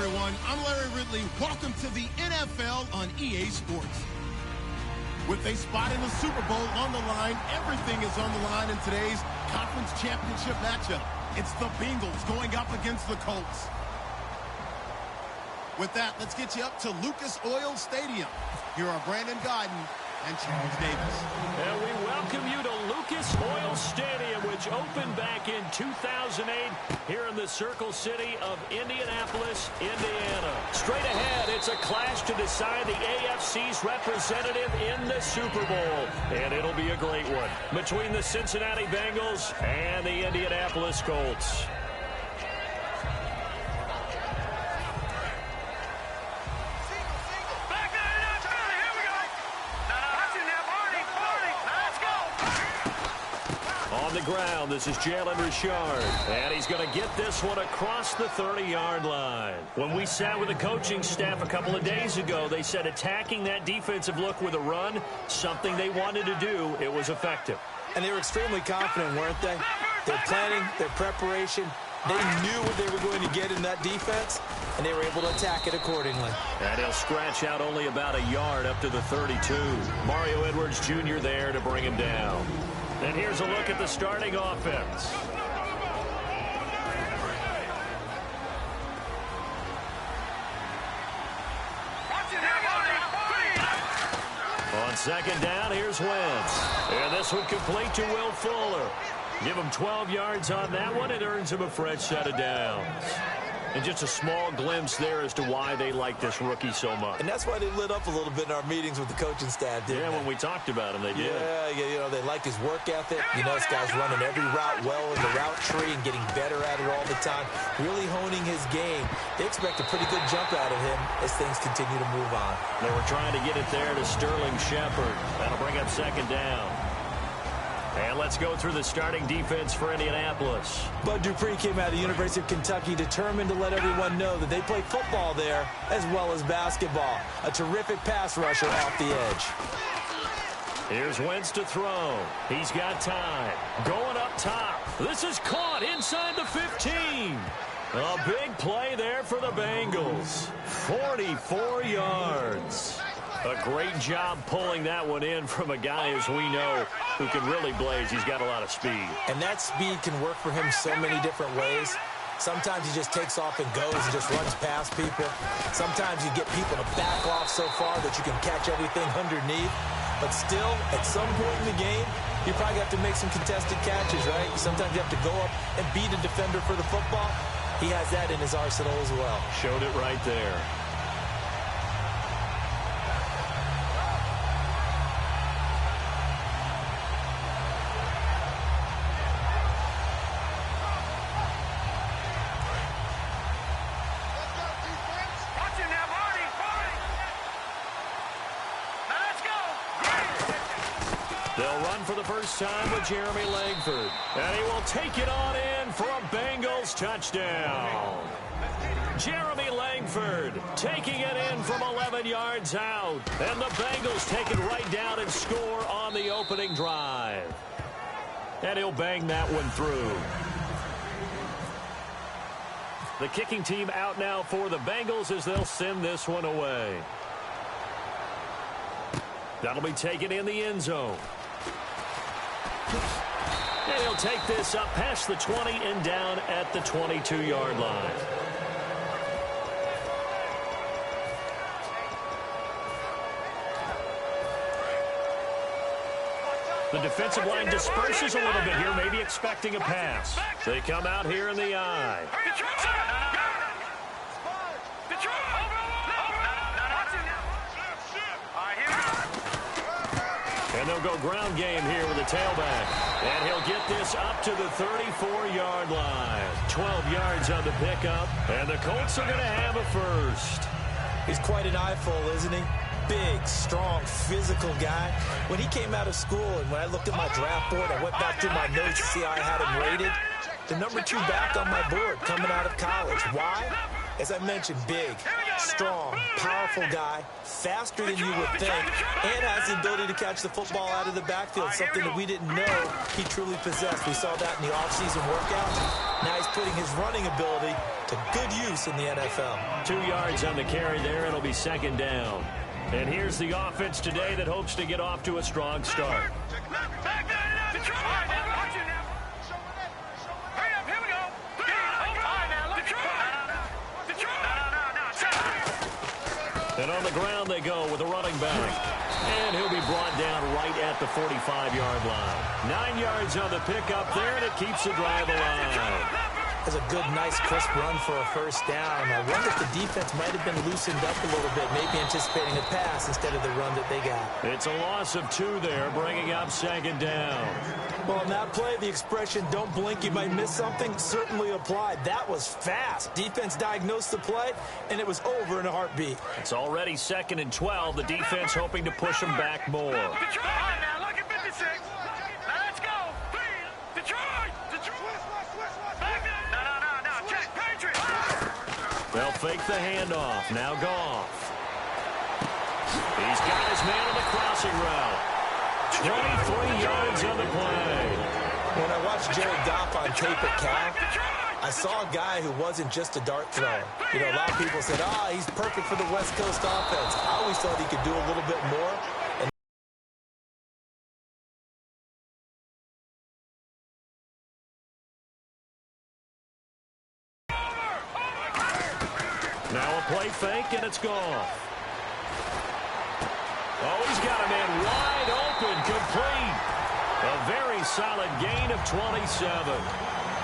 everyone. I'm Larry Ridley. Welcome to the NFL on EA Sports. With a spot in the Super Bowl on the line, everything is on the line in today's conference championship matchup. It's the Bengals going up against the Colts. With that, let's get you up to Lucas Oil Stadium. Here are Brandon Godden and Charles Davis. And we welcome you to Lucas Oil Stadium, which opened back in 2008 here in the Circle City of Indianapolis, Indiana. Straight ahead, it's a clash to decide the AFC's representative in the Super Bowl. And it'll be a great one between the Cincinnati Bengals and the Indianapolis Colts. On the ground, this is Jalen Richard, and he's going to get this one across the 30-yard line. When we sat with the coaching staff a couple of days ago, they said attacking that defensive look with a run, something they wanted to do, it was effective. And they were extremely confident, weren't they? Their planning, their preparation, they knew what they were going to get in that defense, and they were able to attack it accordingly. And he'll scratch out only about a yard up to the 32. Mario Edwards Jr. there to bring him down. And here's a look at the starting offense. On second down, here's Wentz. And this one complete to Will Fuller. Give him 12 yards on that one. It earns him a fresh set of downs. And just a small glimpse there as to why they like this rookie so much. And that's why they lit up a little bit in our meetings with the coaching staff, didn't they? When we talked about him, they did. Yeah, you know, they like his work ethic. You know, this guy's running every route well in the route tree and getting better at it all the time, really honing his game. They expect a pretty good jump out of him as things continue to move on. They were trying to get it there to Sterling Shepard. That'll bring up second down. And let's go through the starting defense for Indianapolis. Bud Dupree came out of the University of Kentucky determined to let everyone know that they play football there as well as basketball. A terrific pass rusher off the edge. Here's Wentz to throw. He's got time. Going up top. This is caught inside the 15. A big play there for the Bengals. 44 yards. A great job pulling that one in from a guy, as we know, who can really blaze. He's got a lot of speed. And that speed can work for him so many different ways. Sometimes he just takes off and goes and just runs past people. Sometimes you get people to back off so far that you can catch everything underneath. But still, at some point in the game, you probably have to make some contested catches, right? Sometimes you have to go up and beat a defender for the football. He has that in his arsenal as well. Showed it right there. They'll run for the first time with Jeremy Langford. And he will take it on in for a Bengals touchdown. Jeremy Langford taking it in from 11 yards out. And the Bengals take it right down and score on the opening drive. And he'll bang that one through. The kicking team out now for the Bengals as they'll send this one away. That'll be taken in the end zone. And he'll take this up past the 20 and down at the 22-yard line. The defensive line disperses a little bit here, maybe expecting a pass. They come out here in the eye. And they'll go ground game here with the tailback. And he'll get this up to the 34-yard line. 12 yards on the pickup. And the Colts are going to have a first. He's quite an eyeful, isn't he? Big, strong, physical guy. When he came out of school and when I looked at my draft board, I went back through my notes to see how I had him rated. The number 2 back on my board coming out of college. Why? As I mentioned, big, strong, powerful guy, faster than you would think, and has the ability to catch the football out of the backfield, something that we didn't know he truly possessed. We saw that in the offseason workouts. Now he's putting his running ability to good use in the NFL. 2 yards on the carry there. It'll be second down. And here's the offense today that hopes to get off to a strong start. And on the ground they go with a running back. And he'll be brought down right at the 45-yard line. 9 yards on the pickup there, and it keeps the drive alive. That's a good, nice, crisp run for a first down. I wonder if the defense might have been loosened up a little bit, maybe anticipating a pass instead of the run that they got. It's a loss of 2 there, bringing up second down. Well, on that play, the expression, don't blink, you might miss something, certainly applied. That was fast. Defense diagnosed the play, and it was over in a heartbeat. It's already 2nd and 12. The defense hoping to push them back more. They'll fake the handoff. Now Goff. He's got his man on the crossing route. 23 yards on the play. When I watched Jared Goff on tape at Cal, I saw a guy who wasn't just a dart thrower. You know, a lot of people said, he's perfect for the West Coast offense. I always thought he could do a little bit more. Now a play fake, and it's gone. Oh, he's got a man wide open, complete. A very solid gain of 27.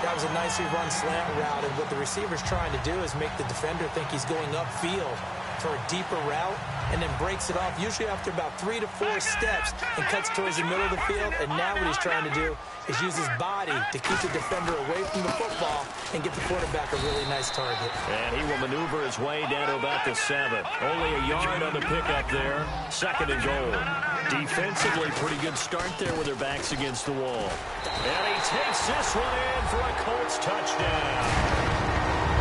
That was a nicely run slant route, and what the receiver's trying to do is make the defender think he's going upfield for a deeper route, and then breaks it off, usually after about 3 to 4 steps, and cuts towards the middle of the field. And now what he's trying to do is use his body to keep the defender away from the football and get the quarterback a really nice target. And he will maneuver his way down to about the 7. Only a yard on the pickup there. 2nd and goal. Defensively, pretty good start there with their backs against the wall. And he takes this one in for a Colts touchdown.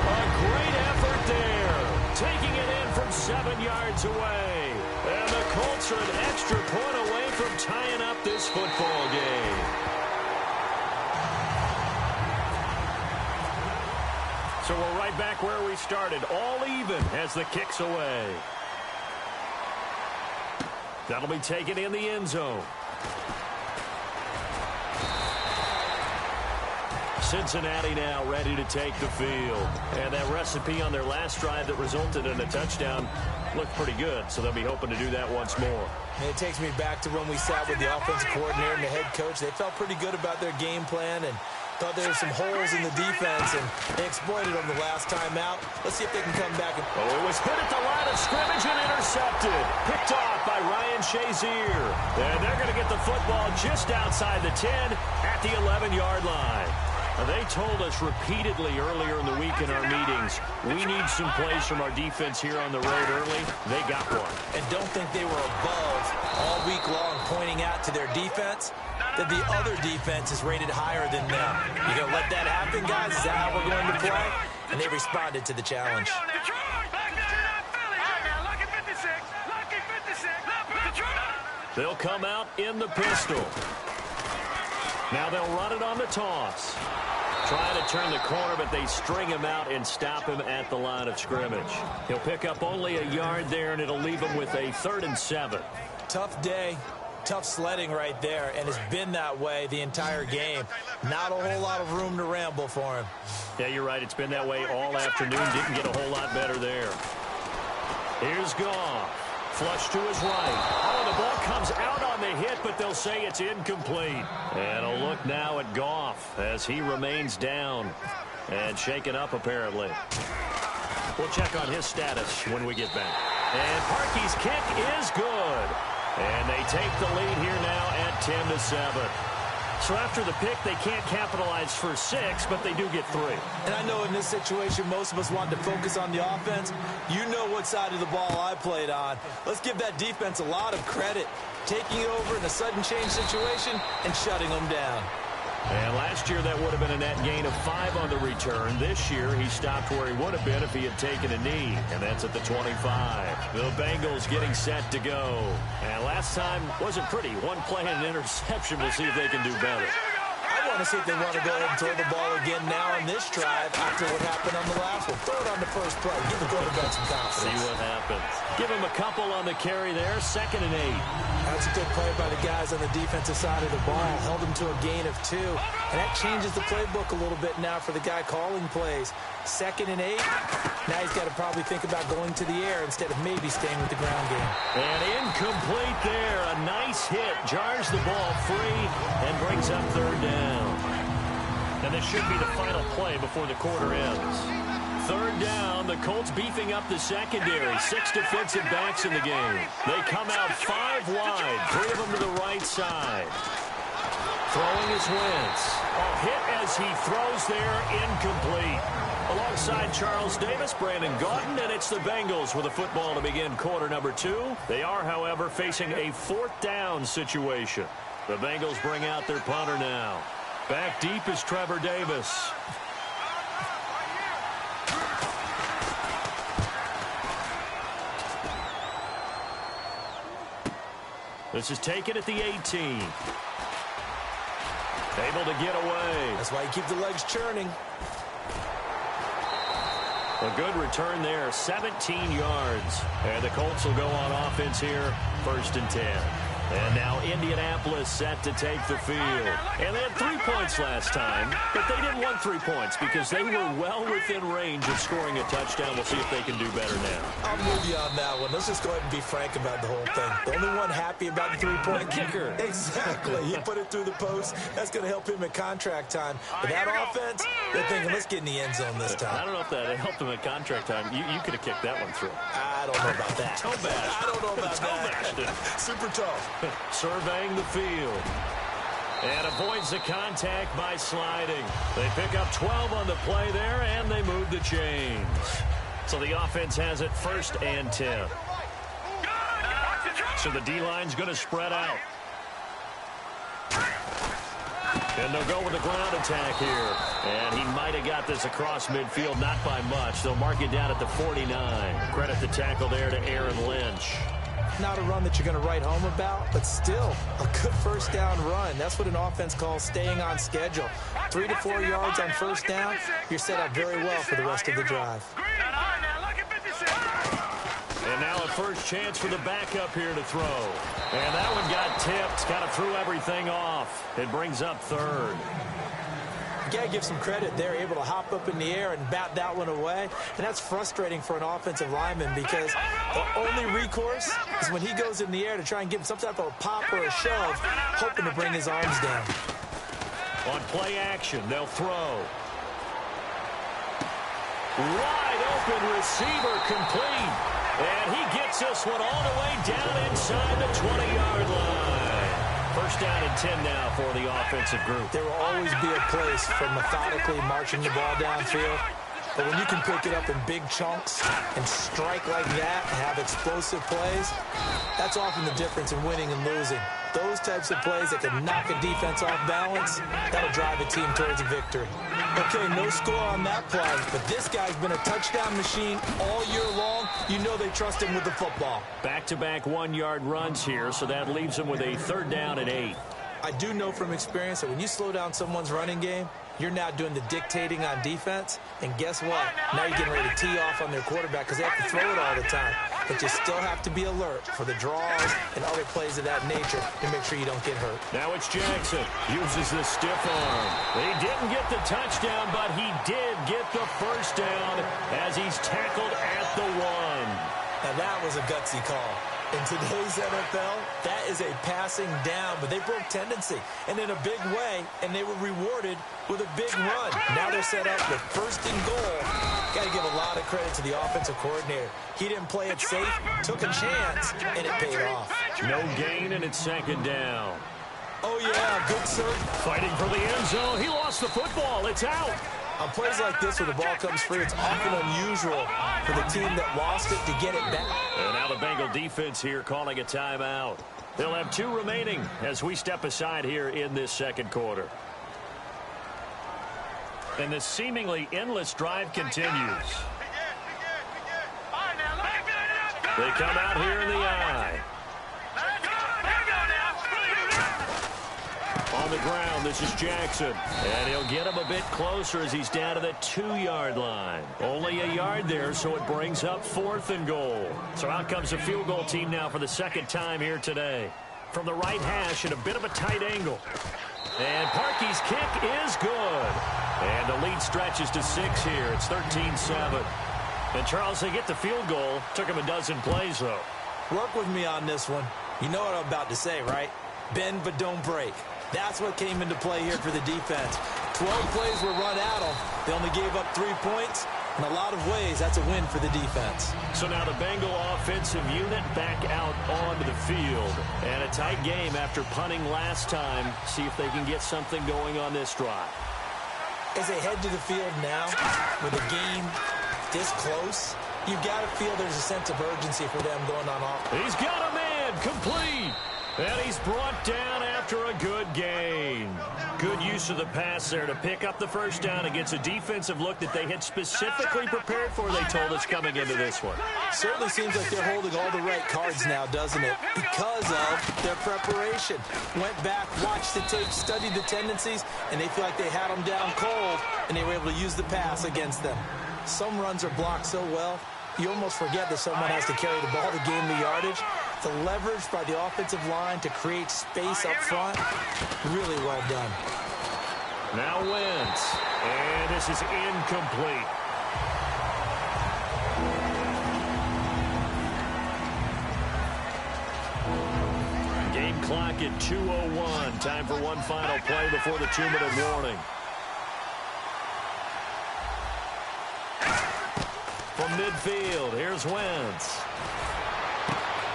A great effort there. Taking it in from 7 yards away. And the Colts are an extra point away from tying up this football game. So we're right back where we started. All even as the kick's away. That'll be taken in the end zone. Cincinnati now ready to take the field. And that recipe on their last drive that resulted in a touchdown looked pretty good, so they'll be hoping to do that once more. And it takes me back to when we sat with the offensive coordinator and the head coach. They felt pretty good about their game plan and thought there were some holes in the defense, and they exploited them the last time out. Let's see if they can come back. It was hit at the line of scrimmage and intercepted. Picked off by Ryan Shazier. And they're going to get the football just outside the 10 at the 11-yard line. They told us repeatedly earlier in the week in our meetings, we need some plays from our defense here on the road early. They got one. And don't think they were above all week long pointing out to their defense that the other defense is rated higher than them. You going to let that happen, guys? Is that how we're going to play? And they responded to the challenge. They'll come out in the pistol. Now they'll run it on the toss. Trying to turn the corner, but they string him out and stop him at the line of scrimmage. He'll pick up only a yard there, and it'll leave him with a 3rd and 7. Tough day, tough sledding right there, and it's been that way the entire game. Not a whole lot of room to ramble for him. Yeah, you're right. It's been that way all afternoon. Didn't get a whole lot better there. Here's Goff. Flush to his right. Oh, the ball comes out on the hit, but they'll say it's incomplete. And a look now at Goff as he remains down and shaken up apparently. We'll check on his status when we get back. And Parkey's kick is good. And they take the lead here now at 10-7. So after the pick, they can't capitalize for 6, but they do get 3. And I know in this situation, most of us want to focus on the offense. You know what side of the ball I played on. Let's give that defense a lot of credit. Taking over in a sudden change situation and shutting them down. And last year, that would have been a net gain of 5 on the return. This year, he stopped where he would have been if he had taken a knee, and that's at the 25. The Bengals getting set to go. And last time wasn't pretty. One play and an interception. We'll see if they can do better. I want to see if they want to go ahead and throw the ball again now on this drive after what happened on the last one. Throw it on the first play. Give the quarterback some confidence. See what happens. Give him a couple on the carry there. 2nd and 8. That's a good play by the guys on the defensive side of the ball. Held him to a gain of 2. And that changes the playbook a little bit now for the guy calling plays. 2nd and 8. Now he's got to probably think about going to the air instead of maybe staying with the ground game. And incomplete there. A nice hit. Jars the ball free and brings up 3rd down. And this should be the final play before the quarter ends. 3rd down, the Colts beefing up the secondary. 6 defensive backs in the game. They come out 5 wide, 3 of them to the right side. Throwing is Wentz. A hit as he throws there, incomplete. Alongside Charles Davis, Brandon Gaudin, and it's the Bengals with a football to begin quarter number 2. They are, however, facing a 4th down situation. The Bengals bring out their punter now. Back deep is Trevor Davis. This is taken at the 18. Able to get away. That's why you keep the legs churning. A good return there, 17 yards. And the Colts will go on offense here, 1st and 10. And now Indianapolis set to take the field. And they had 3 points last time, but they didn't want 3 points because they were well within range of scoring a touchdown. We'll see if they can do better now. I'm with you on that one. Let's just go ahead and be frank about the whole thing. The only one happy about the 3-point kicker. Exactly. He put it through the post. That's going to help him at contract time. But that offense, they're thinking, let's get in the end zone this time. I don't know if that helped him at contract time. You could have kicked that one through. I don't know about that. Toe bash. I don't know about that. Super tough. Surveying the field. And avoids the contact by sliding. They pick up 12 on the play there, and they move the chains. So the offense has it 1st and 10. So the D-line's going to spread out. And they'll go with a ground attack here. And he might have got this across midfield, not by much. They'll mark it down at the 49. Credit the tackle there to Aaron Lynch. Not a run that you're going to write home about, but still a good 1st down run. That's what an offense calls staying on schedule. 3 to 4 yards on 1st down, you're set up very well for the rest of the drive. And now a first chance for the backup here to throw. And that one got tipped, kind of threw everything off. It brings up 3rd. You got to give some credit. They're able to hop up in the air and bat that one away. And that's frustrating for an offensive lineman because the only recourse is when he goes in the air to try and give him some type of a pop or a shove, hoping to bring his arms down. On play action, they'll throw. Wide open receiver complete. And he gets this one all the way down inside the 20-yard line. 1st down and 10 now for the offensive group. There will always be a place for methodically marching the ball downfield. But when you can pick it up in big chunks and strike like that and have explosive plays, that's often the difference in winning and losing. Those types of plays that can knock a defense off balance, that'll drive a team towards a victory. Okay, no score on that play, but this guy's been a touchdown machine all year long. You know they trust him with the football. Back-to-back 1-yard runs here, so that leaves him with a 3rd down and 8. I do know from experience that when you slow down someone's running game, you're now doing the dictating on defense. And guess what? Now you're getting ready to tee off on their quarterback because they have to throw it all the time. But you still have to be alert for the draws and other plays of that nature to make sure you don't get hurt. Now it's Jackson. Uses the stiff arm. He didn't get the touchdown, but he did get the 1st down as he's tackled at the 1. Now that was a gutsy call. In today's NFL, that is a passing down, but they broke tendency and in a big way, and they were rewarded with a big run. Now they're set up with 1st and goal. Got to give a lot of credit to the offensive coordinator. He didn't play it safe, took a chance, and it paid off. No gain, and it's 2nd down. Oh, yeah, good search. Fighting for the end zone. He lost the football. It's out. On plays like this where the ball comes free, it's often unusual for the team that lost it to get it back. And now the Bengal defense here calling a timeout. They'll have 2 remaining as we step aside here in this 2nd quarter. And this seemingly endless drive continues. They come out here in the I. On the ground, this is Jackson. And he'll get him a bit closer as he's down to the 2-yard line. Only a yard there, so it brings up 4th and goal. So out comes the field goal team now for the second time here today. From the right hash at a bit of a tight angle. And Parkey's kick is good. And the lead stretches to 6 here. It's 13-7. And, Charles, they get the field goal. Took him a dozen plays, though. Work with me on this one. You know what I'm about to say, right? Bend but don't break. That's what came into play here for the defense. 12 plays were run at them. They only gave up 3 points. In a lot of ways, that's a win for the defense. So now the Bengal offensive unit back out onto the field. And a tight game after punting last time. See if they can get something going on this drive. As they head to the field now, with a game this close, you've got to feel there's a sense of urgency for them going on offense. He's got a man complete. And he's brought down after a good gain. Good use of the pass there to pick up the first down against a defensive look that they had specifically prepared for, they told us, coming into this one. Certainly seems like they're holding all the right cards now, doesn't it? Because of their preparation. Went back, watched the tape, studied the tendencies, and they feel like they had them down cold, and they were able to use the pass against them. Some runs are blocked so well, you almost forget that someone has to carry the ball to gain the yardage. The leverage by the offensive line to create space up front, really well done. Now Wentz, and this is incomplete. Game clock at 2:01. Time for one final play before the 2-minute warning. From midfield, here's Wentz.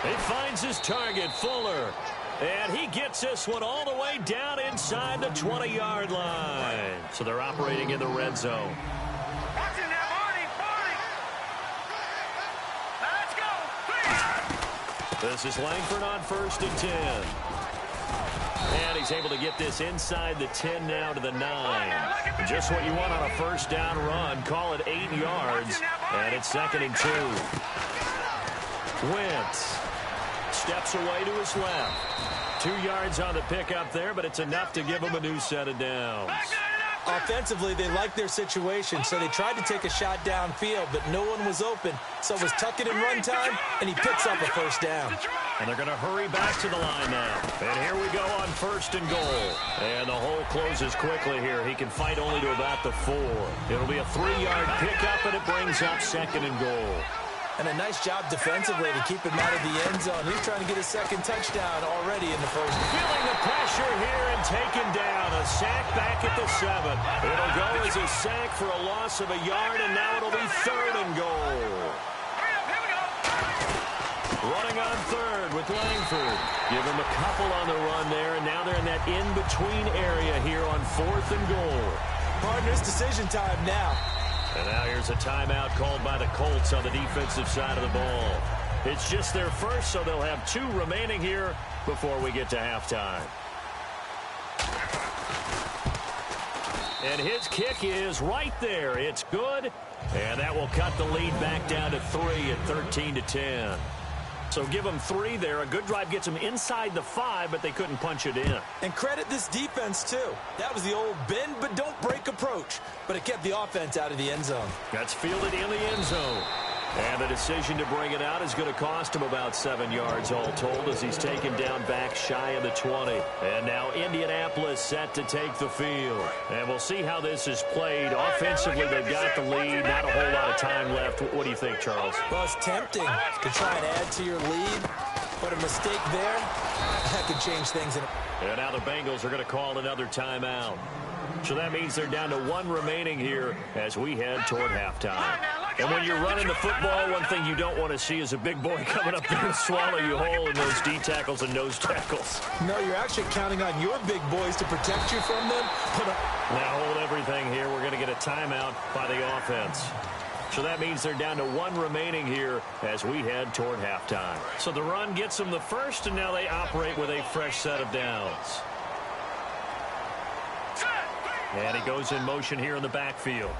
He finds his target, Fuller. And he gets this one all the way down inside the 20-yard line. So they're operating in the red zone. This is Langford on 1st and 10. And he's able to get this inside the 10 now to the 9. Just what you want on a first down run. Call it 8 yards. And it's 2nd and 2. Wentz steps away to his left. 2 yards on the pickup there, but it's enough to give him a new set of downs. Offensively, they liked their situation, so they tried to take a shot downfield, but no one was open. So it was tuck it in run time, and he picks up a first down. And they're going to hurry back to the line now. And here we go on 1st and goal. And the hole closes quickly here. He can fight only to about the 4. It'll be a 3-yard pickup, and it brings up 2nd and goal. And a nice job defensively to keep him out of the end zone. He's trying to get his 2nd touchdown already in the first. Feeling the pressure here and taken down. A sack back at the 7. It'll go as a sack for a loss of a yard, and now it'll be 3rd and goal. Running on 3rd with Langford. Give him a couple on the run there, and now they're in that in-between area here on 4th and goal. Partners, decision time now. And now here's a timeout called by the Colts on the defensive side of the ball. It's just their first, so they'll have 2 remaining here before we get to halftime. And his kick is right there. It's good. And that will cut the lead back down to 3 at 13-10. So give them 3 there. A good drive gets them inside the 5, but they couldn't punch it in. And credit this defense, too. That was the old bend but don't break approach. But it kept the offense out of the end zone. That's fielded in the end zone. And the decision to bring it out is going to cost him about 7 yards all told as he's taken down back shy of the 20. And now Indianapolis set to take the field. And we'll see how this is played. Offensively, they've got the lead. Not a whole lot of time left. What do you think, Charles? Well, it's tempting to try and add to your lead. But a mistake there, that could change things. And now the Bengals are going to call another timeout. So that means they're down to 1 remaining here as we head toward halftime. And when you're running the football, one thing you don't want to see is a big boy coming up there and swallow you whole in those D tackles and nose tackles. No, you're actually counting on your big boys to protect you from them. Now hold everything here. We're going to get a timeout by the offense. So that means they're down to 1 remaining here as we head toward halftime. So the run gets them the first, and now they operate with a fresh set of downs. And he goes in motion here in the backfield.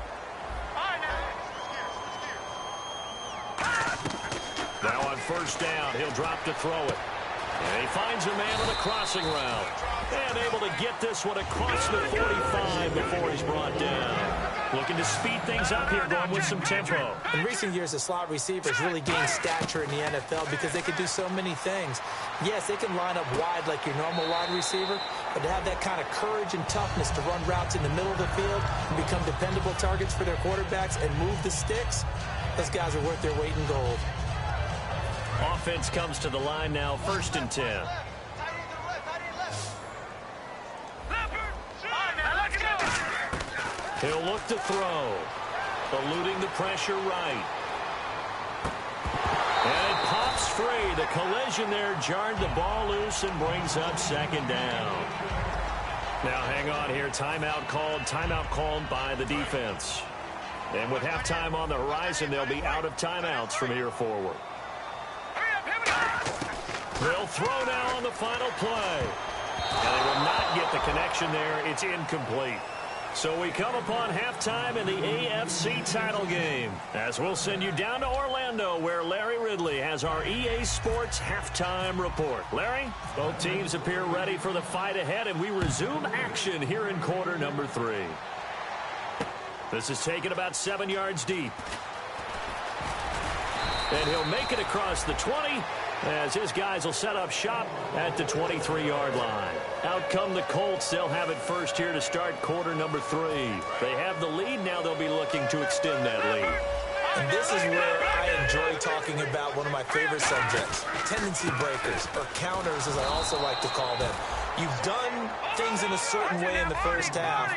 Now on first down, he'll drop to throw it. And he finds a man on the crossing route. And able to get this one across the 45 before he's brought down. Looking to speed things up here, going with some tempo. In recent years, the slot receivers really gained stature in the NFL because they can do so many things. Yes, they can line up wide like your normal wide receiver, but to have that kind of courage and toughness to run routes in the middle of the field and become dependable targets for their quarterbacks and move the sticks, those guys are worth their weight in gold. Offense comes to the line now, 1st and 10. He'll look to throw. Eluding the pressure right. And it pops free. The collision there jarred the ball loose and brings up 2nd down. Now hang on here. Timeout called by the defense. And with halftime on the horizon, they'll be out of timeouts from here forward. They'll throw now on the final play. And they will not get the connection there. It's incomplete. So we come upon halftime in the AFC title game, as we'll send you down to Orlando, where Larry Ridley has our EA Sports halftime report. Larry, both teams appear ready for the fight ahead, and we resume action here in quarter number 3. This is taken about 7 yards deep. And he'll make it across the 20, as his guys will set up shop at the 23-yard line. Out come the Colts. They'll have it first here to start quarter number 3. They have the lead. Now they'll be looking to extend that lead. And this is where I enjoy talking about one of my favorite subjects, tendency breakers, or counters as I also like to call them. You've done things in a certain way in the first half,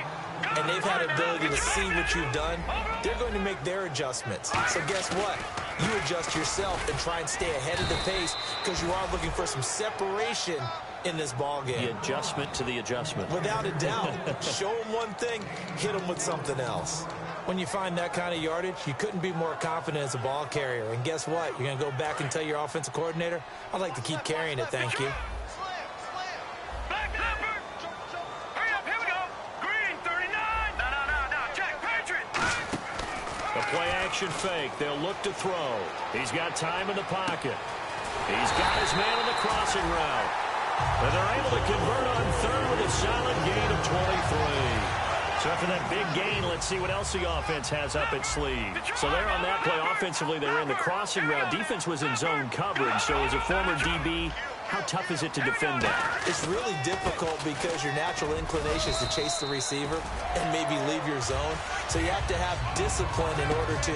and they've had the ability to see what you've done. They're going to make their adjustments. So guess what? You adjust yourself and try and stay ahead of the pace because you are looking for some separation in this ball game. The adjustment to the adjustment. Without a doubt. Show them one thing, hit them with something else. When you find that kind of yardage, you couldn't be more confident as a ball carrier. And guess what? You're going to go back and tell your offensive coordinator, I'd like to keep carrying it, thank you. Play-action fake. They'll look to throw. He's got time in the pocket. He's got his man on the crossing route. And they're able to convert on 3rd with a solid gain of 23. So after that big gain, let's see what else the offense has up its sleeve. So there on that play, offensively, they ran the crossing route. Defense was in zone coverage. So as a former DB, how tough is it to defend that? It's really difficult because your natural inclination is to chase the receiver and maybe leave your zone. So you have to have discipline in order to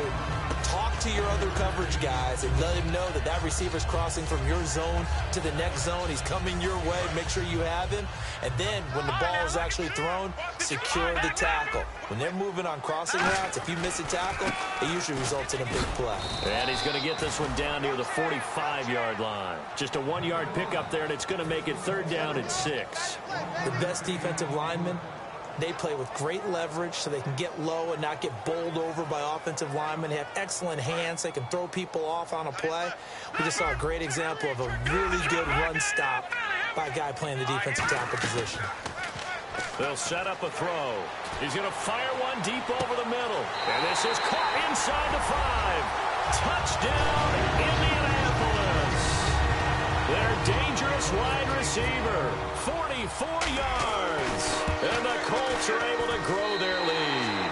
talk to your other coverage guys and let him know that that receiver's crossing from your zone to the next zone. He's coming your way. Make sure you have him. And then when the ball is actually thrown, secure the tackle. When they're moving on crossing routes, if you miss a tackle, it usually results in a big play. And he's going to get this one down near the 45-yard line. Just a 1-yard pickup there, and it's going to make it 3rd down and 6. The best defensive linemen, they play with great leverage so they can get low and not get bowled over by offensive linemen. They have excellent hands. They can throw people off on a play. We just saw a great example of a really good run stop by a guy playing the defensive tackle position. They'll set up a throw. He's going to fire one deep over the middle. And this is caught inside the 5. Touchdown, Indianapolis. Their dangerous wide receiver, 44 yards. And the Colts are able to grow their lead.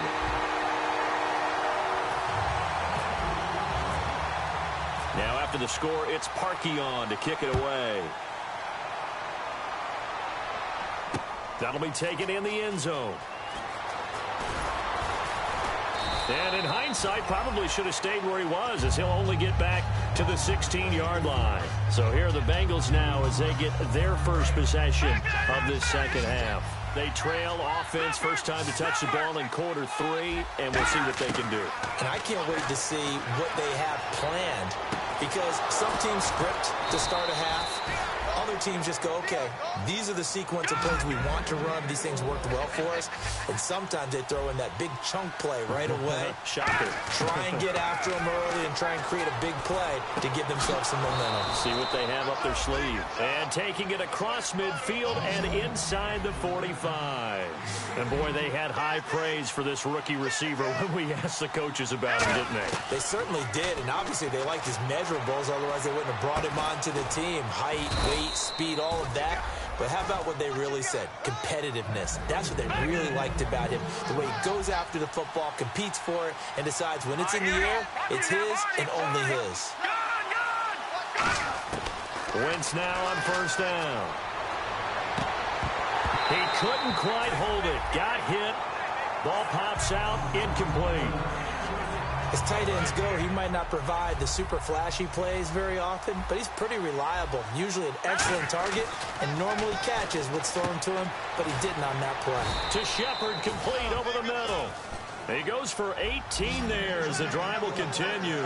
Now after the score, it's Parkey on to kick it away. That'll be taken in the end zone. And in hindsight, probably should have stayed where he was, as he'll only get back to the 16-yard line. So here are the Bengals now as they get their first possession of this second half. They trail offense, first time to touch the ball in quarter 3, and we'll see what they can do. And I can't wait to see what they have planned, because some teams script to start a half. other teams just go, okay, these are the sequence of plays we want to run. These things worked well for us. And sometimes they throw in that big chunk play right away. Shocker. Try and get after them early and try and create a big play to give themselves some momentum. See what they have up their sleeve. And taking it across midfield and inside the 45. And, boy, they had high praise for this rookie receiver when we asked the coaches about him, didn't they? They certainly did, and obviously they liked his measurables. Otherwise, they wouldn't have brought him onto the team. Height, weight, speed, all of that. But how about what they really said? Competitiveness. That's what they really liked about him. The way he goes after the football, competes for it, and decides when it's in the air, it's his and only his. Wentz now on first down. He couldn't quite hold it. Got hit. Ball pops out. Incomplete. As tight ends go, he might not provide the super flashy plays very often, but he's pretty reliable. Usually an excellent target and normally catches what's thrown to him, but he didn't on that play. To Shepard, complete over the middle. He goes for 18 there as the drive will continue.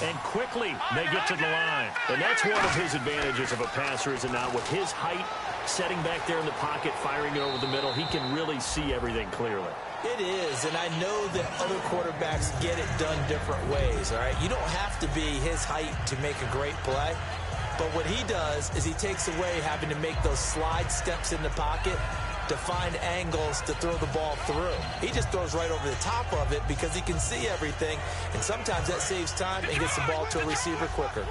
And quickly they get to the line. And that's one of his advantages of a passer, is it not? With his height, setting back there in the pocket, firing it over the middle, he can really see everything clearly. It is, and I know that other quarterbacks get it done different ways, all right? You don't have to be his height to make a great play, but what he does is he takes away having to make those slide steps in the pocket to find angles to throw the ball through. He just throws right over the top of it because he can see everything, and sometimes that saves time and gets the ball to a receiver quicker.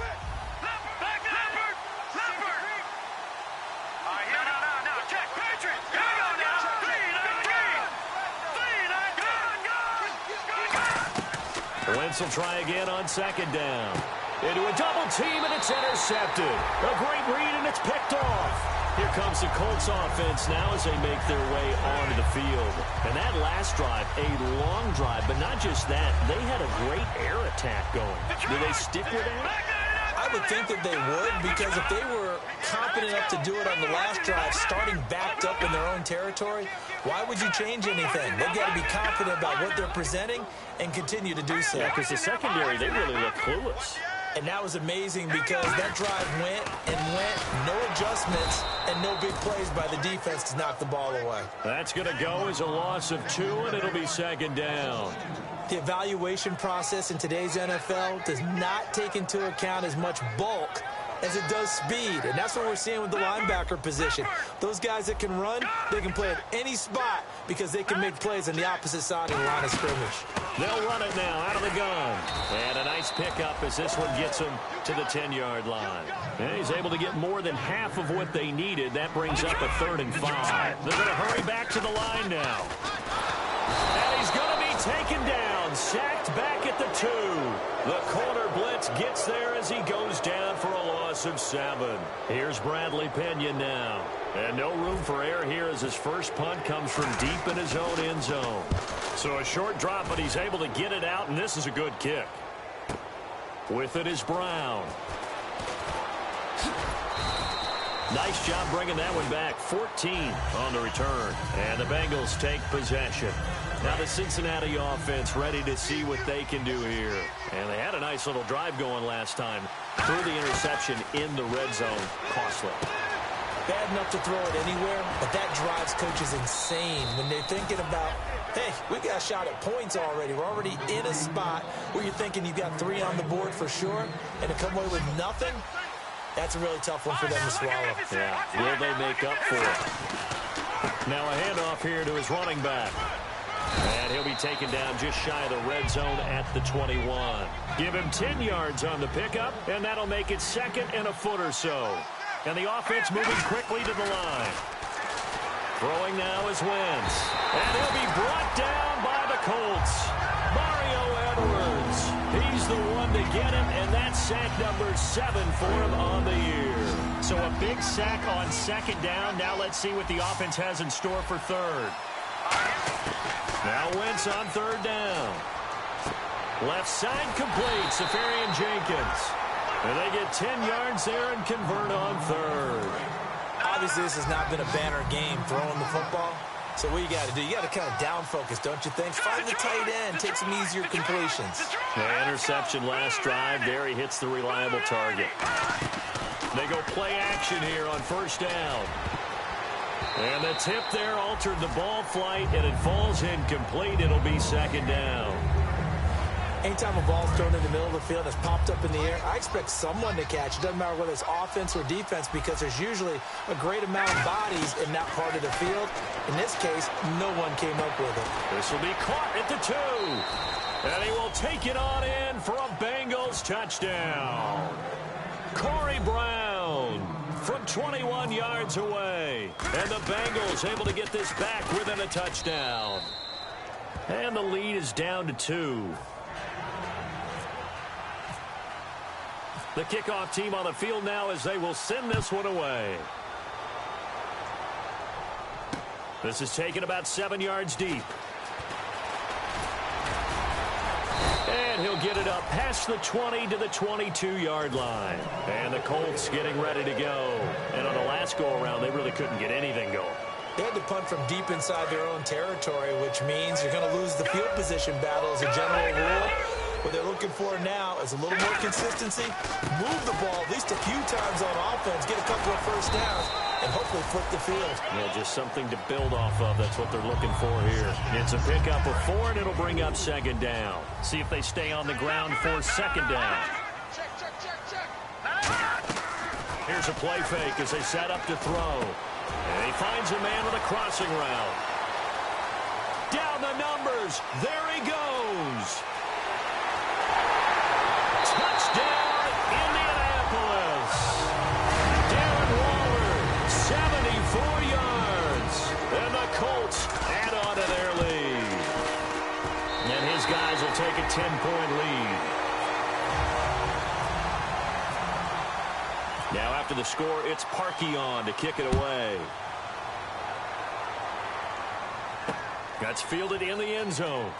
Wentz will try again on second down. Into a double team, and it's intercepted. A great read, and it's picked off. Here comes the Colts offense now as they make their way onto the field. And that last drive, a long drive, but not just that. They had a great air attack going. Do they stick with that? I would think that they would, because if they were confident enough to do it on the last drive, starting backed up in their own territory, why would you change anything? They've got to be confident about what they're presenting and continue to do so. Yeah, because the secondary, they really look clueless. And that was amazing because that drive went and went, no adjustments, and no big plays by the defense to knock the ball away. That's going to go as a loss of 2, and it'll be second down. The evaluation process in today's NFL does not take into account as much bulk as it does speed, and that's what we're seeing with the linebacker position. Those guys that can run, they can play at any spot because they can make plays on the opposite side of the line of scrimmage. They'll run it now out of the gun. And a nice pickup as this one gets him to the 10-yard line. And he's able to get more than half of what they needed. That brings up a 3rd and 5. They're going to hurry back to the line now. And he's going to be taken down, sacked back at the 2. The corner blitz gets there as he goes down for a loss of 7. Here's Bradley Pinion now. And no room for error here as his first punt comes from deep in his own end zone. So a short drop, but he's able to get it out, and this is a good kick. With it is Brown. Nice job bringing that one back. 14 on the return. And the Bengals take possession. Now the Cincinnati offense ready to see what they can do here. And they had a nice little drive going last time. Threw the interception in the red zone. Costly. Bad enough to throw it anywhere, but that drives coaches insane when they're thinking about, hey, we got a shot at points already. We're already in a spot where you're thinking you've got 3 on the board for sure, and to come away with nothing, that's a really tough one for them to swallow. Yeah, will they make up for it? Now a handoff here to his running back. And he'll be taken down just shy of the red zone at the 21. Give him 10 yards on the pickup, and that'll make it 2nd and a foot or so. And the offense moving quickly to the line. Throwing now is Wentz. And he'll be brought down by the Colts. Mario Edwards. He's the one to get him, and that's sack number 7 for him on the year. So a big sack on 2nd down. Now let's see what the offense has in store for 3rd. Now Wentz on 3rd down. Left side complete. Safarian Jenkins. And they get 10 yards there and convert on 3rd. Obviously, this has not been a banner game throwing the football. So what you got to do, you got to kind of down focus, don't you think? Find the tight end, take some easier completions. The interception last drive. There he hits the reliable target. They go play action here on first down. And the tip there altered the ball flight, and it falls incomplete. It'll be second down. Anytime a ball's thrown in the middle of the field and it's popped up in the air, I expect someone to catch. It doesn't matter whether it's offense or defense because there's usually a great amount of bodies in that part of the field. In this case, no one came up with it. This will be caught at the 2. And he will take it on in for a Bengals touchdown. Corey Brown from 21 yards away. And the Bengals able to get this back within a touchdown. And the lead is down to 2. The kickoff team on the field now as they will send this one away. This is taken about 7 yards deep. And he'll get it up past the 20 to the 22-yard line. And the Colts getting ready to go. And on the last go-around, they really couldn't get anything going. They had to punt from deep inside their own territory, which means you're going to lose the field position battle as a general rule. What they're looking for now is a little more consistency, move the ball at least a few times on offense, get a couple of first downs, and hopefully flip the field. Yeah, just something to build off of. That's what they're looking for here. It's a pickup of 4, and it'll bring up second down. See if they stay on the ground for second down. Here's a play fake as they set up to throw. And he finds a man with a crossing route. Down the numbers. There he goes. Touchdown, Indianapolis. Darren Waller, 74 yards. And the Colts add on to their lead. And his guys will take a 10-point lead. Now after the score, it's Parkey on to kick it away. That's fielded in the end zone.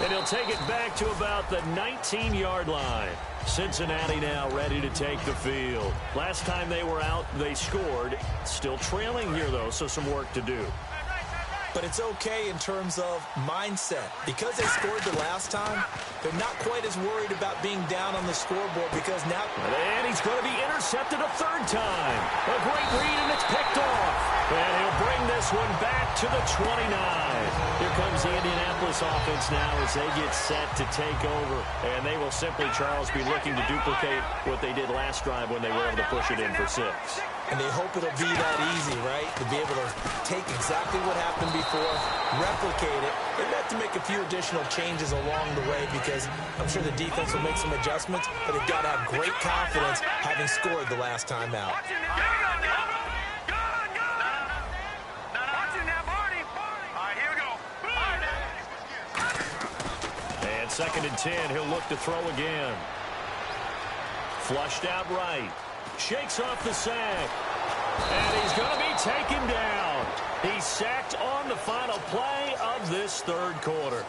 And he'll take it back to about the 19-yard line. Cincinnati now ready to take the field. Last time they were out, they scored. Still trailing here, though, so some work to do. But it's okay in terms of mindset. Because they scored the last time, they're not quite as worried about being down on the scoreboard because now... And he's going to be intercepted a third time. A great read, and it's picked off. And he'll bring this one back to the 29. Here comes the Indianapolis offense now as they get set to take over. And they will simply, Charles, be looking to duplicate what they did last drive when they were able to push it in for 6. And they hope it'll be that easy, right? To be able to take exactly what happened before, replicate it. They've had to make a few additional changes along the way because I'm sure the defense will make some adjustments, but they've got to have great confidence having scored the last time out. And 2nd and 10, he'll look to throw again. Flushed out right. Shakes off the sack. And he's going to be taken down. He's sacked on the final play of this third quarter.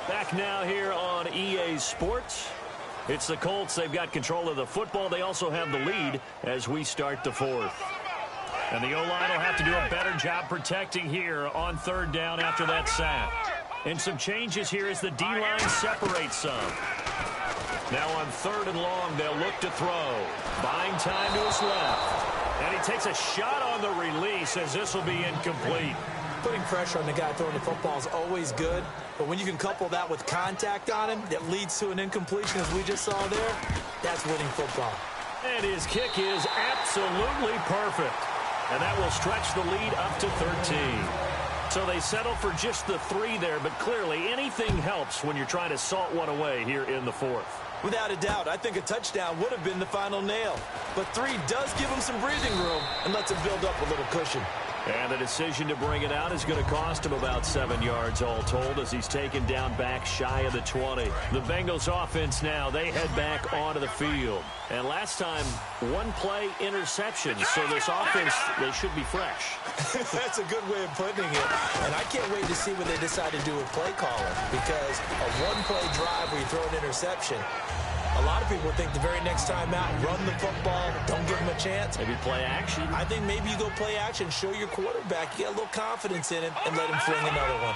Back now here on EA Sports. It's the Colts. They've got control of the football. They also have the lead as we start the 4th. And the O-line will have to do a better job protecting here on 3rd down after that sack. And some changes here as the D-line separates some. Now on 3rd and long, they'll look to throw. Buying time to his left. And he takes a shot on the release as this will be incomplete. Putting pressure on the guy throwing the football is always good, but when you can couple that with contact on him that leads to an incompletion as we just saw there, that's winning football. And his kick is absolutely perfect. And that will stretch the lead up to 13. So they settle for just the 3 there, but clearly anything helps when you're trying to salt one away here in the 4th. Without a doubt, I think a touchdown would have been the final nail. But 3 does give him some breathing room and lets him build up a little cushion. And the decision to bring it out is going to cost him about 7 yards all told as he's taken down back shy of the 20. The Bengals offense now, they head back onto the field. And last time, 1 play interception. So this offense, they should be fresh. That's a good way of putting it. And I can't wait to see what they decide to do with play calling. Because a 1-play drive where you throw an interception, a lot of people think the very next time out, run the football, don't give him a chance. Maybe play action? I think maybe you go play action, show your quarterback, you get a little confidence in him, and let him fling another one.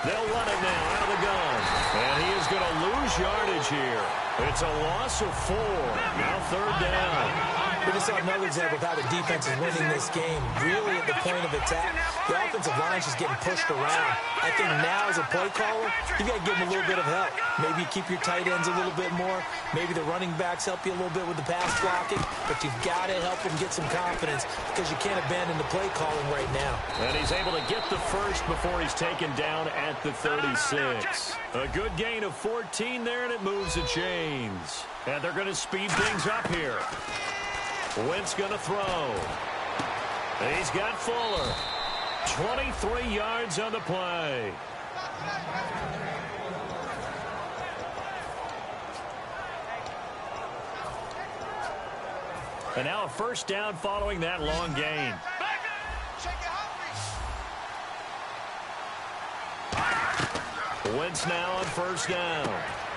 They'll run it now out of the gun. And he is going to lose yardage here. It's a loss of 4. Now 3rd down. We just saw another example of how the defense is winning this game. Really at the point of attack, the offensive line is just getting pushed around. I think now as a play caller, you got to give them a little bit of help. Maybe you keep your tight ends a little bit more. Maybe the running backs help you a little bit with the pass blocking. But you've got to help them get some confidence because you can't abandon the play calling right now. And he's able to get the first before he's taken down at the 36. A good gain of 14 there, and it moves the chains. And they're going to speed things up here. Wentz going to throw. He's got Fuller. 23 yards on the play. And now a first down following that long gain. Wentz now on first down.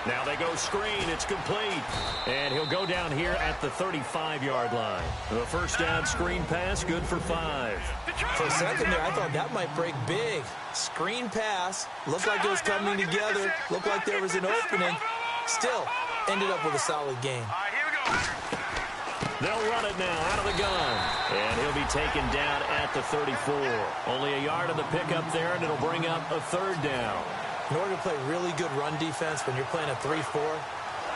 Now they go screen. It's complete. And he'll go down here at the 35-yard line. The first down screen pass, good for 5. For a second there, I thought that might break big. Screen pass. Looked like it was coming together. Looked like there was an opening. Still, ended up with a solid game. They'll run it now out of the gun. And he'll be taken down at the 34. Only a yard on the pickup there, and it'll bring up a 3rd down. In order to play really good run defense when you're playing a 3-4,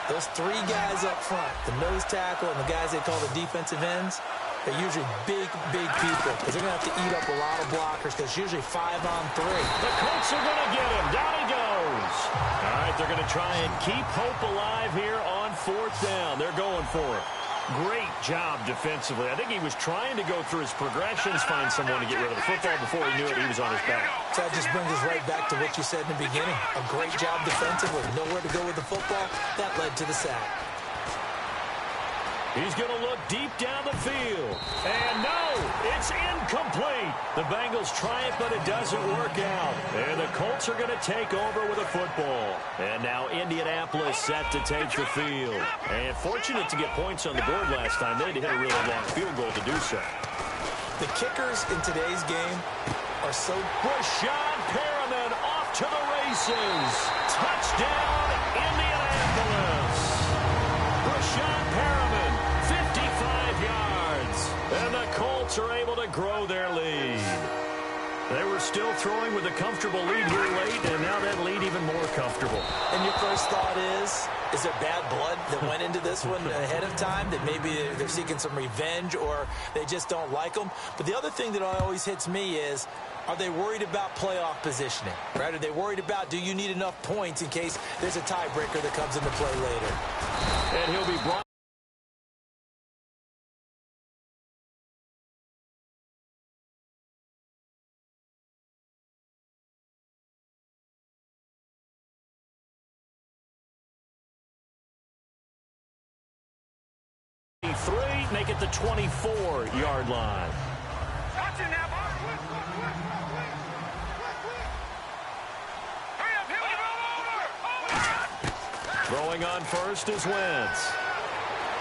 those 3 guys up front, the nose tackle and the guys they call the defensive ends, they're usually big people because they're going to have to eat up a lot of blockers because it's usually 5-on-3. The Colts are going to get him. Down he goes. All right, they're going to try and keep hope alive here on 4th down. They're going for it. Great job defensively. I think he was trying to go through his progressions, find someone to get rid of the football. Before he knew it, he was on his back. So that just brings us right back to what you said in the beginning. A great job defensively. Nowhere to go with the football. That led to the sack. He's going to look deep down the field. And no, it's incomplete. The Bengals try it, but it doesn't work out. And the Colts are going to take over with a football. And now Indianapolis set to take the field. And fortunate to get points on the board last time. They had to hit a really long field goal to do so. The kickers in today's game are so... Rashad Perriman off to the races. Touchdown, Indianapolis. Rashad Perriman, 55 yards. And the Colts are able to grow their lead. They were still throwing with a comfortable lead here late, and now that lead even more comfortable. And your first thought is there bad blood that went into this one ahead of time, that maybe they're seeking some revenge or they just don't like them? But the other thing that always hits me is, are they worried about playoff positioning? Right? Are they worried about, do you need enough points in case there's a tiebreaker that comes into play later? And he'll be brought. Make it the 24-yard line. Throwing on first is Wentz.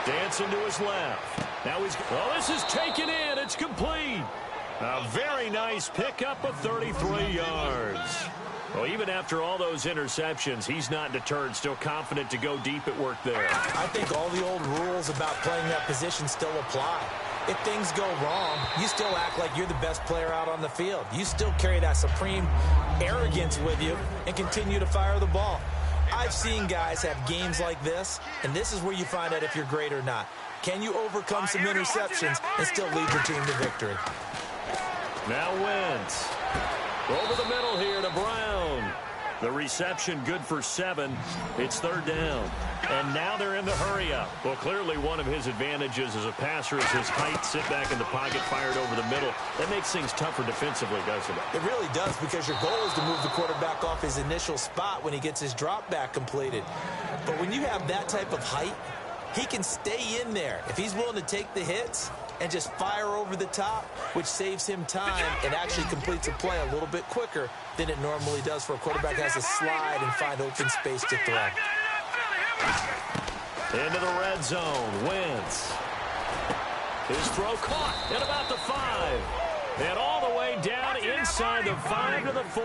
Dancing to his left. Now he's... Oh, this is taken in. It's complete. A very nice pickup of 33 yards. Well, even after all those interceptions, he's not deterred, still confident to go deep at work there. I think all the old rules about playing that position still apply. If things go wrong, you still act like you're the best player out on the field. You still carry that supreme arrogance with you and continue to fire the ball. I've seen guys have games like this, and this is where you find out if you're great or not. Can you overcome some interceptions and still lead your team to victory? Now Wentz. Over the middle here to Brown. The reception good for 7. It's 3rd down. And now they're in the hurry-up. Well, clearly one of his advantages as a passer is his height. Sit back in the pocket, fired over the middle. That makes things tougher defensively, doesn't it? It really does, because your goal is to move the quarterback off his initial spot when he gets his drop back completed. But when you have that type of height, he can stay in there. If he's willing to take the hits and just fire over the top, which saves him time and actually completes a play a little bit quicker than it normally does for a quarterback who has to slide and find open space to throw. Into the red zone, Wentz. His throw caught at about the 5. And all the way down inside the 5 to the 4.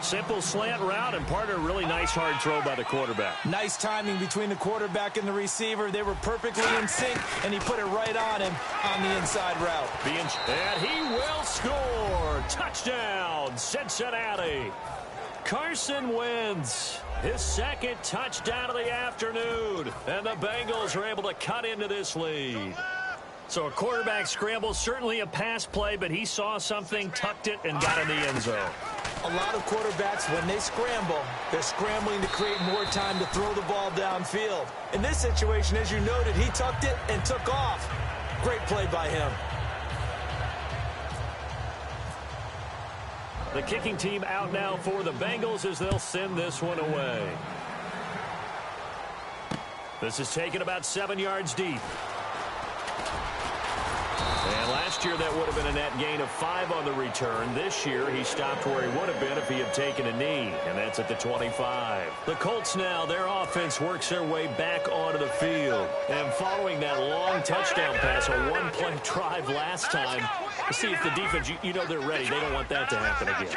Simple slant route, and partner, really nice hard throw by the quarterback. Nice timing between the quarterback and the receiver. They were perfectly in sync, and he put it right on him on the inside route. And he will score. Touchdown, Cincinnati. Carson Wentz, his second touchdown of the afternoon, and the Bengals are able to cut into this lead. So a quarterback scramble, certainly a pass play, but he saw something, tucked it, and got in the end zone. A lot of quarterbacks, when they scramble, they're scrambling to create more time to throw the ball downfield. In this situation, as you noted, he tucked it and took off. Great play by him. The kicking team out now for the Bengals as they'll send this one away. This is taken about 7 yards deep. And last year that would have been a net gain of 5 on the return. This year he stopped where he would have been if he had taken a knee, and that's at the 25. The Colts now, their offense works their way back onto the field. And following that long touchdown pass, a one-play drive last time, see if the defense, you know they're ready. They don't want that to happen again.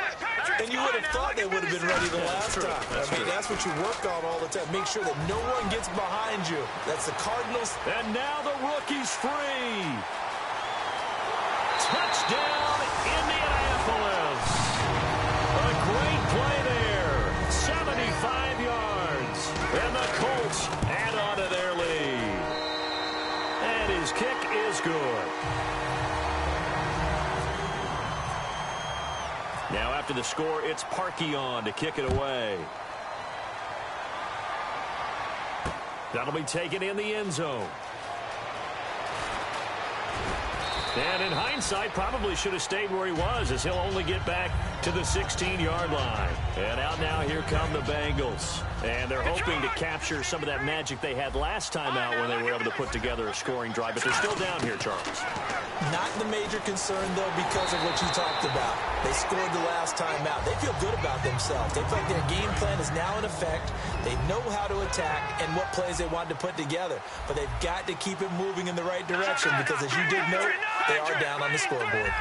And you would have thought they would have been ready the last time. That's what you work on all the time. Make sure that no one gets behind you. That's the Cardinals. And now the rookie's free. Touchdown, Indianapolis. A great play there. 75 yards. And the Colts add on to their lead. And his kick is good. Now after the score, it's Parkey on to kick it away. That'll be taken in the end zone. And in hindsight, probably should have stayed where he was, as he'll only get back to the 16-yard line. And out now, here come the Bengals. And they're hoping to capture some of that magic they had last time out when they were able to put together a scoring drive. But they're still down here, Charles. Not the major concern, though, because of what you talked about. They scored the last time out. They feel good about themselves. They feel like their game plan is now in effect. They know how to attack and what plays they want to put together. But they've got to keep it moving in the right direction because, as you did note, they are down on the scoreboard.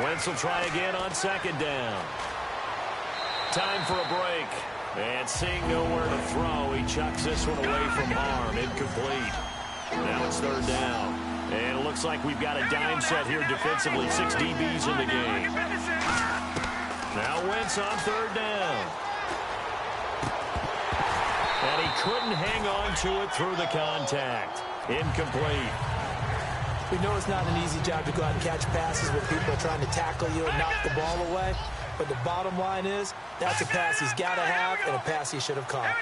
Wentz will try again on second down. Time for a break. And seeing nowhere to throw, he chucks this one away from harm. Incomplete. Now it's third down. And it looks like we've got a dime set here defensively. 6 DBs in the game. Now Wentz on third down. And he couldn't hang on to it through the contact. Incomplete. We know it's not an easy job to go out and catch passes when people are trying to tackle you and knock the ball away. But the bottom line is, that's a pass he's got to have and a pass he should have caught.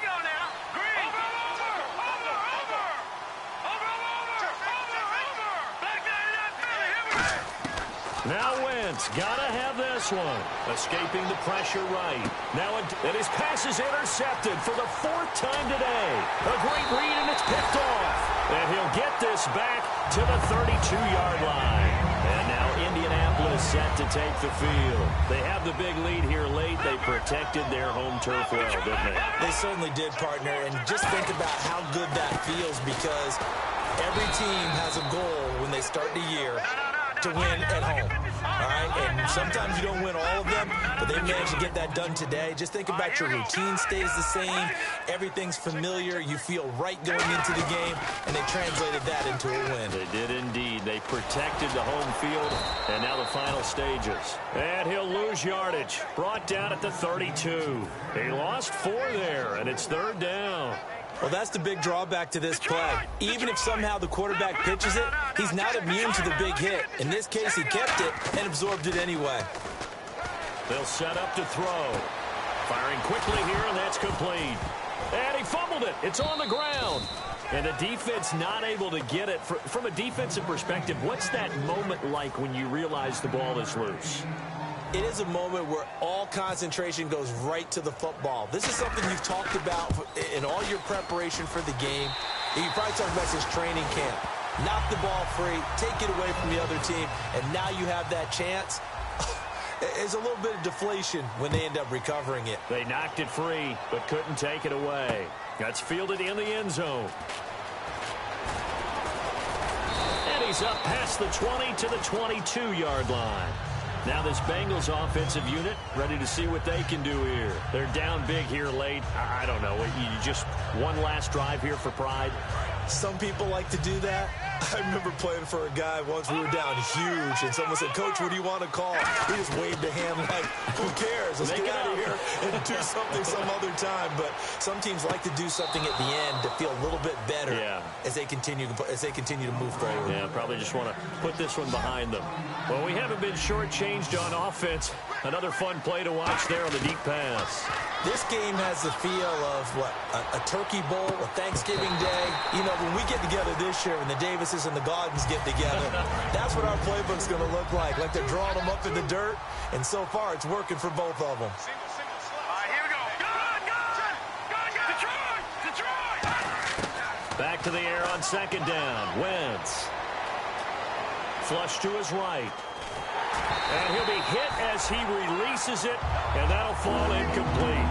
Now Wentz, gotta have this one. Escaping the pressure right. Now and his pass is intercepted for the 4th time today. A great read, and it's picked off. And he'll get this back to the 32-yard line. And now Indianapolis set to take the field. They have the big lead here late. They protected their home turf well, didn't they? They certainly did, partner. And just think about how good that feels, because every team has a goal when they start the year to win at home. All right? And sometimes you don't win all of them, but they managed to get that done today. Just think about your routine stays the same. Everything's familiar. You feel right going into the game, and they translated that into a win. They did indeed. They protected the home field, and now the final stages. And he'll lose yardage. Brought down at the 32. He lost 4 there, and it's third down. Well, that's the big drawback to this play. Even if somehow the quarterback pitches it, he's not immune to the big hit. In this case, he kept it and absorbed it anyway. They'll set up to throw. Firing quickly here, and that's complete. And he fumbled it. It's on the ground. And the defense not able to get it. From a defensive perspective, what's that moment like when you realize the ball is loose? It is a moment where all concentration goes right to the football. This is something you've talked about in all your preparation for the game. You probably talked about since training camp. Knock the ball free, take it away from the other team, and now you have that chance. There's a little bit of deflation when they end up recovering it. They knocked it free, but couldn't take it away. That's fielded in the end zone. And he he's up past the 20 to the 22-yard line. Now this Bengals offensive unit ready to see what they can do here. They're down big here late. I don't know. You just one last drive here for pride. Some people like to do that. I remember playing for a guy once. We were down huge, and someone said, "Coach, what do you want to call?" He just waved a hand like, "Who cares? Let's get out of here and do something some other time." But some teams like to do something at the end to feel a little bit better as they continue to move forward. Yeah, probably just want to put this one behind them. Well, we haven't been shortchanged on offense. Another fun play to watch there on the deep pass. This game has the feel of, a Turkey Bowl, a Thanksgiving Day. You know, when we get together this year, when the Davises and the Gaudens get together, that's what our playbook's going to look like. Like they're drawing them up in the dirt, and so far it's working for both of them. Here we go. Detroit! Back to the air on second down. Wentz. Flush to his right. And he'll be hit as he releases it, and that'll fall incomplete.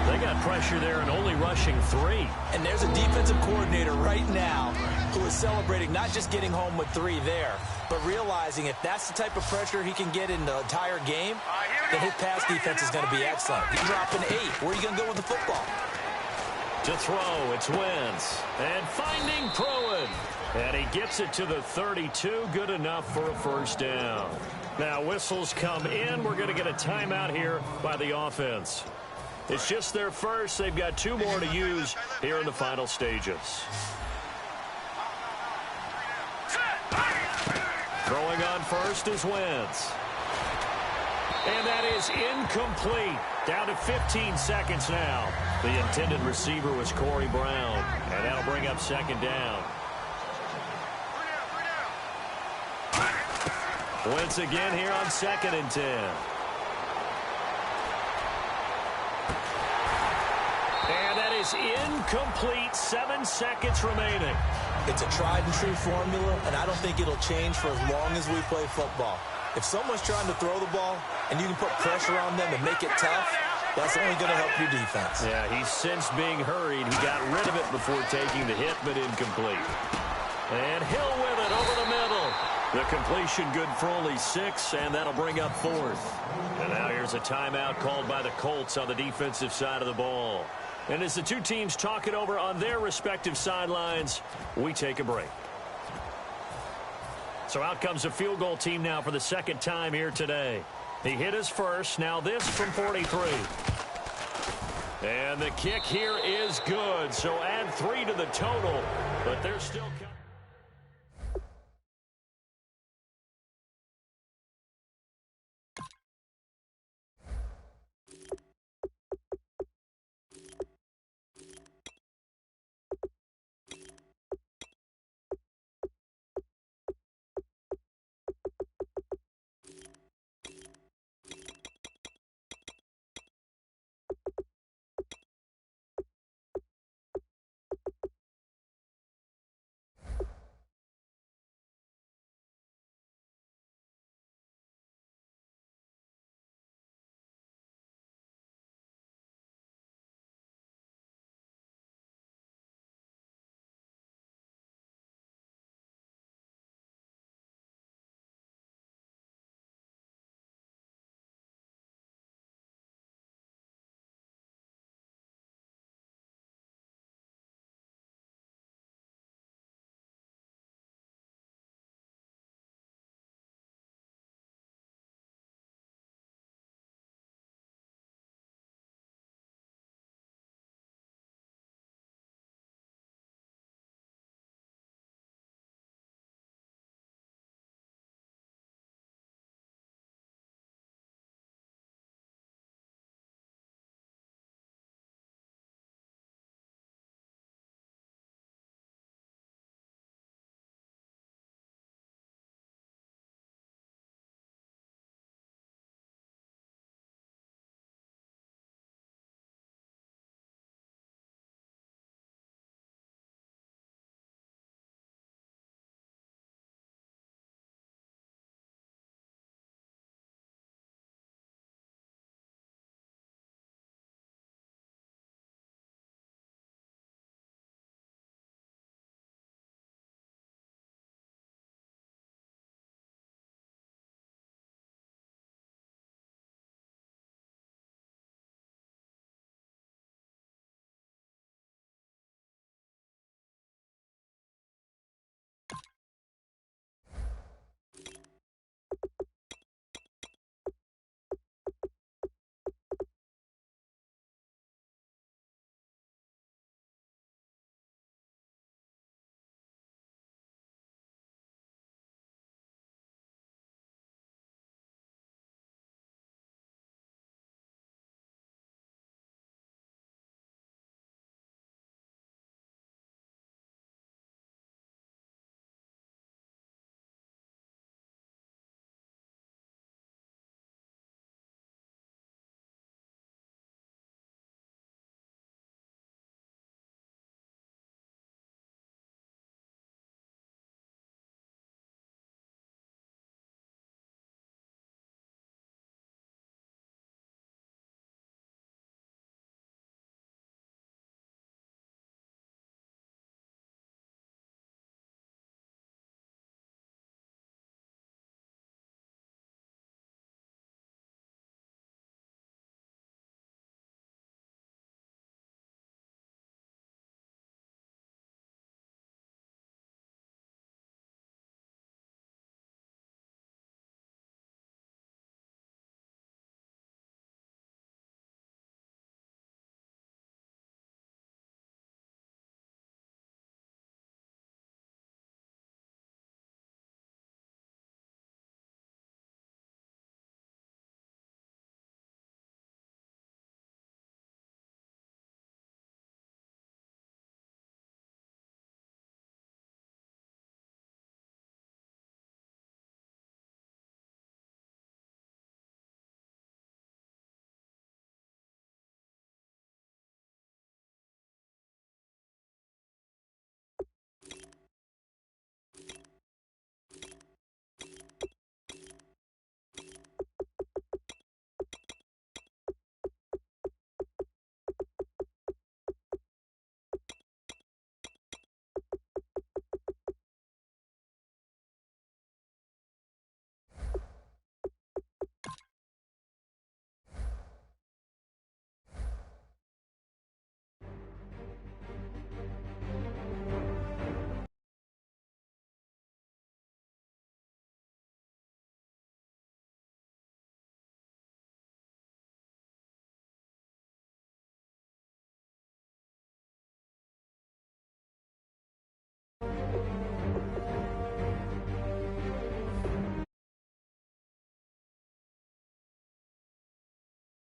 They got pressure there and only rushing 3. And there's a defensive coordinator right now who is celebrating not just getting home with 3 there, but realizing if that's the type of pressure he can get in the entire game, then his pass defense is going to be excellent. He's dropping 8. Where are you going to go with the football? To throw, it's Wentz. And finding Pruitt. And he gets it to the 32. Good enough for a first down. Now whistles come in. We're going to get a timeout here by the offense. It's just their first. They've got 2 more to use here in the final stages. Throwing on first is Wentz. And that is incomplete. Down to 15 seconds now. The intended receiver was Corey Brown. And that'll bring up second down. Wentz again here on 2nd and 10. And that is incomplete. 7 seconds remaining. It's a tried and true formula, and I don't think it'll change for as long as we play football. If someone's trying to throw the ball and you can put pressure on them and make it tough, that's only going to help your defense. Yeah, he's since being hurried. He got rid of it before taking the hit, but incomplete. And Hill with it over the middle. The completion good for only 6, and that'll bring up 4th. And now here's a timeout called by the Colts on the defensive side of the ball. And as the 2 teams talk it over on their respective sidelines, we take a break. So out comes a field goal team now for the 2nd time here today. He hit his first. Now this from 43. And the kick here is good. So add 3 to the total, but they're still coming.